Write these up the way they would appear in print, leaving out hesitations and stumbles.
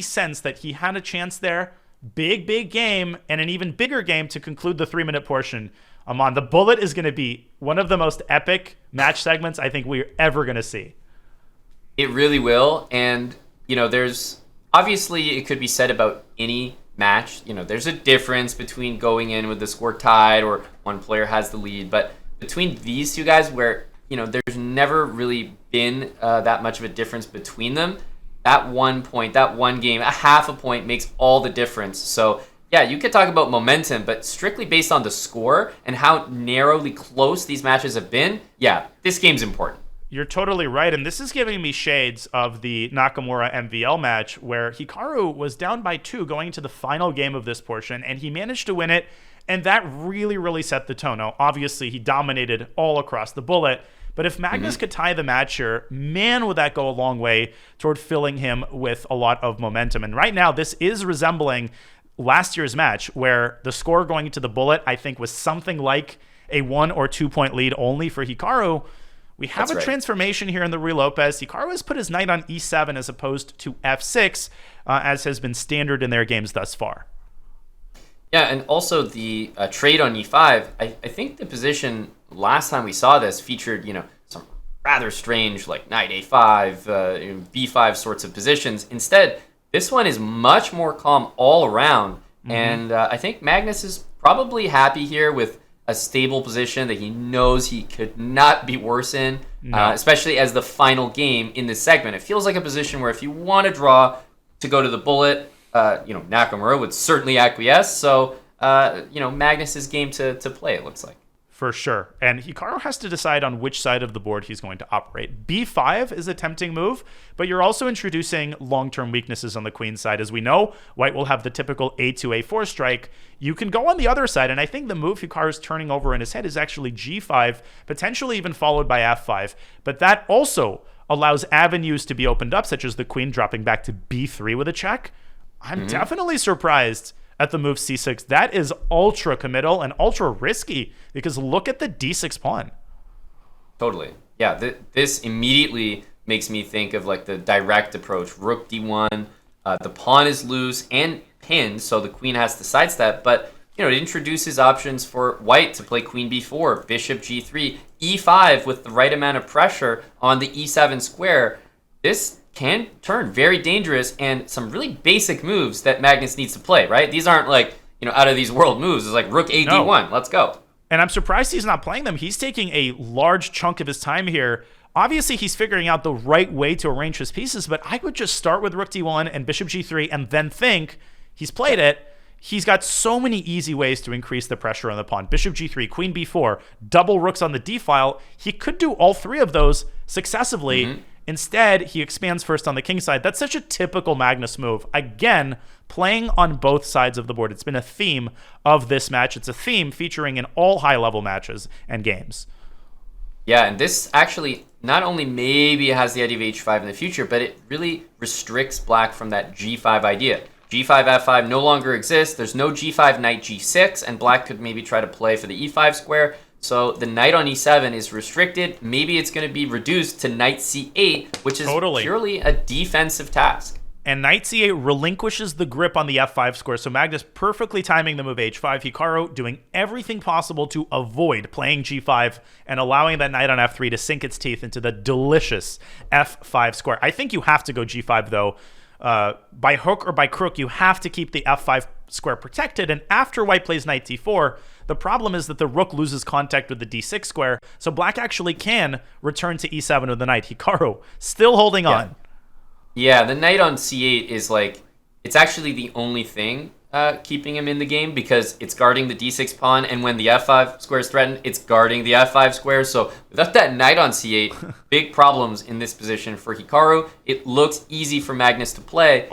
sense that he had a chance there. Big game, and an even bigger game to conclude the 3-minute portion. The bullet is going to be one of the most epic match segments I think we're ever going to see. It really will. And, there's obviously it could be said about any match. There's a difference between going in with the score tied or one player has the lead. But between these two guys where, there's never really been that much of a difference between them, that 1 point, that one game, a half a point makes all the difference. So, yeah, you could talk about momentum, but strictly based on the score and how narrowly close these matches have been, yeah, this game's important. You're totally right, and this is giving me shades of the Nakamura MVL match where Hikaru was down by 2 going into the final game of this portion, and he managed to win it, and that really set the tone. Now, obviously, he dominated all across the bullet, but if Magnus could tie the match here, man, would that go a long way toward filling him with a lot of momentum. And right now, this is resembling last year's match where the score going into the bullet, I think, was something like a 1 or 2 point lead only for Hikaru. We have transformation here in the Rui Lopez. Hikaru has put his knight on e7 as opposed to f6, as has been standard in their games thus far. Yeah, and also the trade on e5, I think the position last time we saw this featured, some rather strange like knight a5, b5 sorts of positions. Instead, this one is much more calm all around. And I think Magnus is probably happy here with a stable position that he knows he could not be worse in, especially as the final game in this segment. It feels like a position where if you want to draw to go to the bullet, Nakamura would certainly acquiesce. So, Magnus's game to play, it looks like. For sure. And Hikaru has to decide on which side of the board he's going to operate. b5 is a tempting move, but you're also introducing long-term weaknesses on the queen side. As we know, white will have the typical a2, a4 strike. You can go on the other side, and I think the move Hikaru's turning over in his head is actually g5, potentially even followed by f5. But that also allows avenues to be opened up, such as the queen dropping back to b3 with a check. I'm definitely surprised at the move c6. That is ultra committal and ultra risky because look at the d6 pawn. Totally. Yeah, this immediately makes me think of like the direct approach. Rook d1, the pawn is loose and pinned, so the queen has to sidestep, but it introduces options for white to play queen b4, bishop g3, e5 with the right amount of pressure on the e7 square. This can turn very dangerous and some really basic moves that Magnus needs to play, right? These aren't like, out of these world moves. It's like rook a d1. Let's go. And I'm surprised he's not playing them. He's taking a large chunk of his time here. Obviously, he's figuring out the right way to arrange his pieces, but I would just start with rook d1 and bishop g3 and then think he's played it. He's got so many easy ways to increase the pressure on the pawn. Bishop g3, queen b4, double rooks on the d file. He could do all 3 of those successively. Instead, he expands first on the king side. That's such a typical Magnus move. Again, playing on both sides of the board. It's been a theme of this match. It's a theme featuring in all high-level matches and games. Yeah, and this actually not only maybe has the idea of h5 in the future, but it really restricts black from that g5 idea. g5, f5 no longer exists. There's no g5, knight g6, and black could maybe try to play for the e5 square. So the knight on e7 is restricted. Maybe it's going to be reduced to knight c8, which is purely a defensive task. And knight c8 relinquishes the grip on the f5 square. So Magnus perfectly timing the move h5. Hikaru doing everything possible to avoid playing g5 and allowing that knight on f3 to sink its teeth into the delicious f5 square. I think you have to go g5, though. By hook or by crook, you have to keep the f5 square protected. And after white plays knight d4, the problem is that the rook loses contact with the d6 square, so black actually can return to e7 with the knight. Hikaru still holding on. Yeah, the knight on c8 is like, it's actually the only thing keeping him in the game because it's guarding the d6 pawn, and when the f5 square is threatened, it's guarding the f5 square. So without that knight on c8, big problems in this position for Hikaru. It looks easy for Magnus to play,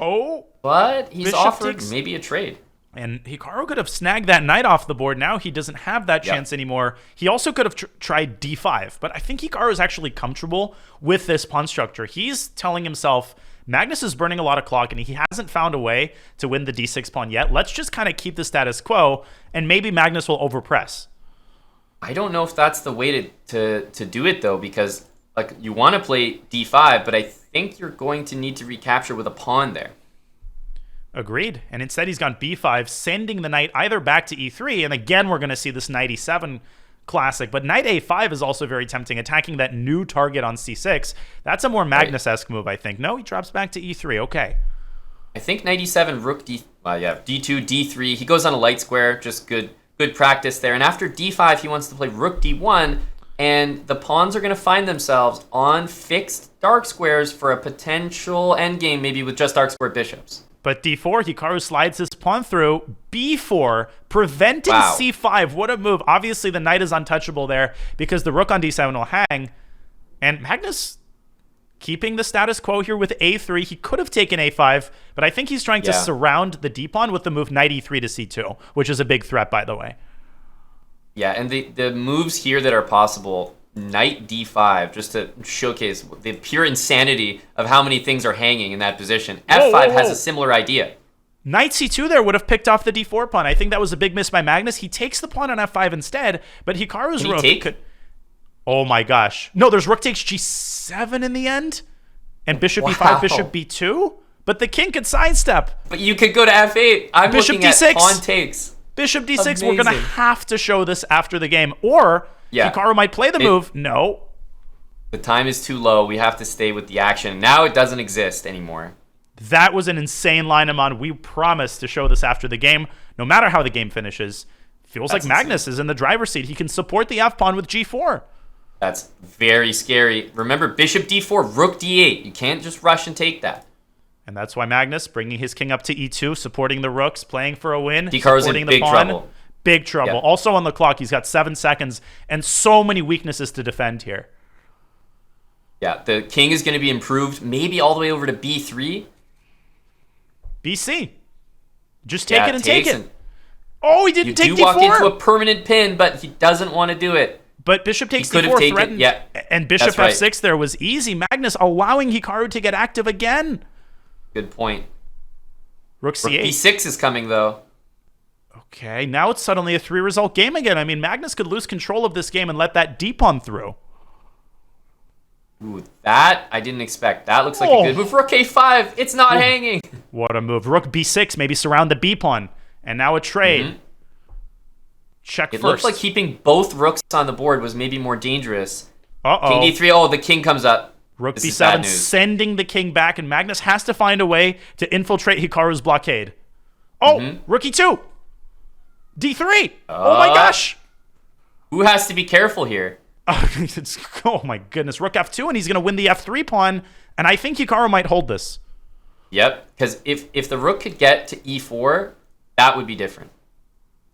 but he's offered maybe a trade. And Hikaru could have snagged that knight off the board. Now he doesn't have that chance anymore. He also could have tried d5, but I think Hikaru is actually comfortable with this pawn structure. He's telling himself, Magnus is burning a lot of clock, and he hasn't found a way to win the d6 pawn yet. Let's just kind of keep the status quo, and maybe Magnus will overpress. I don't know if that's the way to do it, though, because like you want to play d5, but I think you're going to need to recapture with a pawn there. Agreed. And instead he's gone b5, sending the knight either back to e3, and again we're going to see this knight e7 classic. But knight a5 is also very tempting, attacking that new target on c6. That's a more Magnus-esque move, I think. No, he drops back to e3. Okay. I think knight e7, rook d... d2, d3. He goes on a light square. Just good practice there. And after d5, he wants to play rook d1, and the pawns are going to find themselves on fixed dark squares for a potential endgame, maybe with just dark square bishops. But d4, Hikaru slides his pawn through. b4, preventing c5. What a move. Obviously, the knight is untouchable there because the rook on d7 will hang. And Magnus keeping the status quo here with a3. He could have taken a5, but I think he's trying to surround the d-pawn with the move knight e3 to c2, which is a big threat, by the way. Yeah, and the moves here that are possible, knight d5, just to showcase the pure insanity of how many things are hanging in that position. f5 has a similar idea. Knight c2 there would have picked off the d4 pawn. I think that was a big miss by Magnus. He takes the pawn on f5 instead, but Hikaru's rook could... Oh my gosh. No, there's rook takes g7 in the end, and bishop e5, bishop b2, but the king could sidestep. But you could go to f8. I'm bishop looking d6. At pawn takes. Bishop d6, amazing. We're going to have to show this after the game, or Hikaru might play the move. No. The time is too low. We have to stay with the action. Now it doesn't exist anymore. That was an insane line, Aman. We promise to show this after the game, no matter how the game finishes. Feels like Magnus is in the driver's seat. He can support the f-pawn with g4. That's very scary. Remember, bishop d4, rook d8. You can't just rush and take that. And that's why Magnus, bringing his king up to e2, supporting the rooks, playing for a win, Hikaru's supporting in the big pawn. trouble. Big trouble. Yep. Also on the clock, he's got 7 seconds and so many weaknesses to defend here. Yeah, the king is going to be improved, maybe all the way over to b3. BC. Just take it and take it. He didn't take d4. You do walk into a permanent pin, but he doesn't want to do it. But bishop takes d4 threatened, and bishop f6 there was easy. Magnus allowing Hikaru to get active again. Good point. Rook c8. Rook b6 is coming, though. Okay, now it's suddenly a 3-result game again. I mean, Magnus could lose control of this game and let that d-pawn through. Ooh, that I didn't expect. That looks like a good move. Rook a5. It's not hanging. What a move. Rook b6, maybe surround the b-pawn. And now a trade. Check first. It looked like keeping both rooks on the board was maybe more dangerous. Uh-oh. King d3. Oh, the king comes up. Rook b7, sending the king back, and Magnus has to find a way to infiltrate Hikaru's blockade. Rook e2. d3. Oh my gosh. Who has to be careful here? Oh my goodness. Rook f2, and he's going to win the f3 pawn, and I think Hikaru might hold this. Yep, because if the rook could get to e4, that would be different.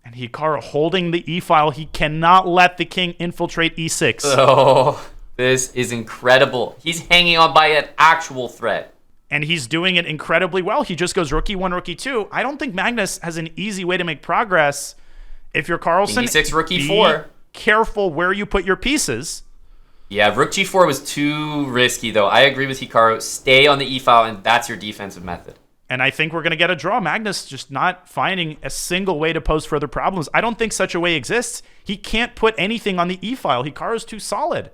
And Hikaru holding the e-file. He cannot let the king infiltrate e6. Oh, this is incredible. He's hanging on by an actual thread. And he's doing it incredibly well. He just goes rook e1, rook e2. I don't think Magnus has an easy way to make progress. If you're Carlsen, King e6, rook e4. Be careful where you put your pieces. Yeah, rook g4 was too risky, though. I agree with Hikaru. Stay on the e-file, and that's your defensive method. And I think we're going to get a draw. Magnus just not finding a single way to pose further problems. I don't think such a way exists. He can't put anything on the e-file. Hikaru's too solid.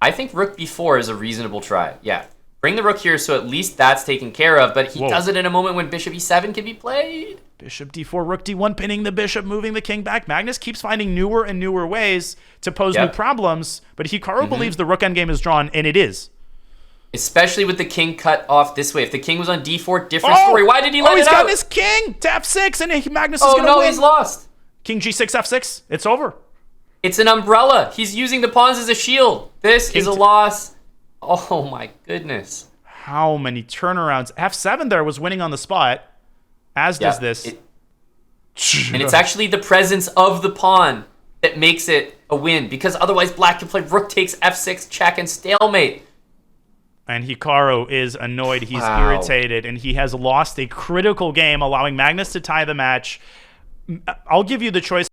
I think rook b4 is a reasonable try. Yeah. Bring the rook here so at least that's taken care of, but he does it in a moment when bishop e7 can be played. Bishop d4, rook d1, pinning the bishop, moving the king back. Magnus keeps finding newer and newer ways to pose new problems, but Hikaru believes the rook endgame is drawn, and it is. Especially with the king cut off this way. If the king was on d4, different story. Why did he let it out? He's got his king to f6, and Magnus is going to win. He's lost. King g6, f6. It's over. It's an umbrella. He's using the pawns as a shield. This is a loss. Oh, my goodness. How many turnarounds? f7 there was winning on the spot, as does this. And it's actually the presence of the pawn that makes it a win, because otherwise black can play rook takes f6, check, and stalemate. And Hikaru is annoyed. He's irritated, and he has lost a critical game, allowing Magnus to tie the match. I'll give you the choice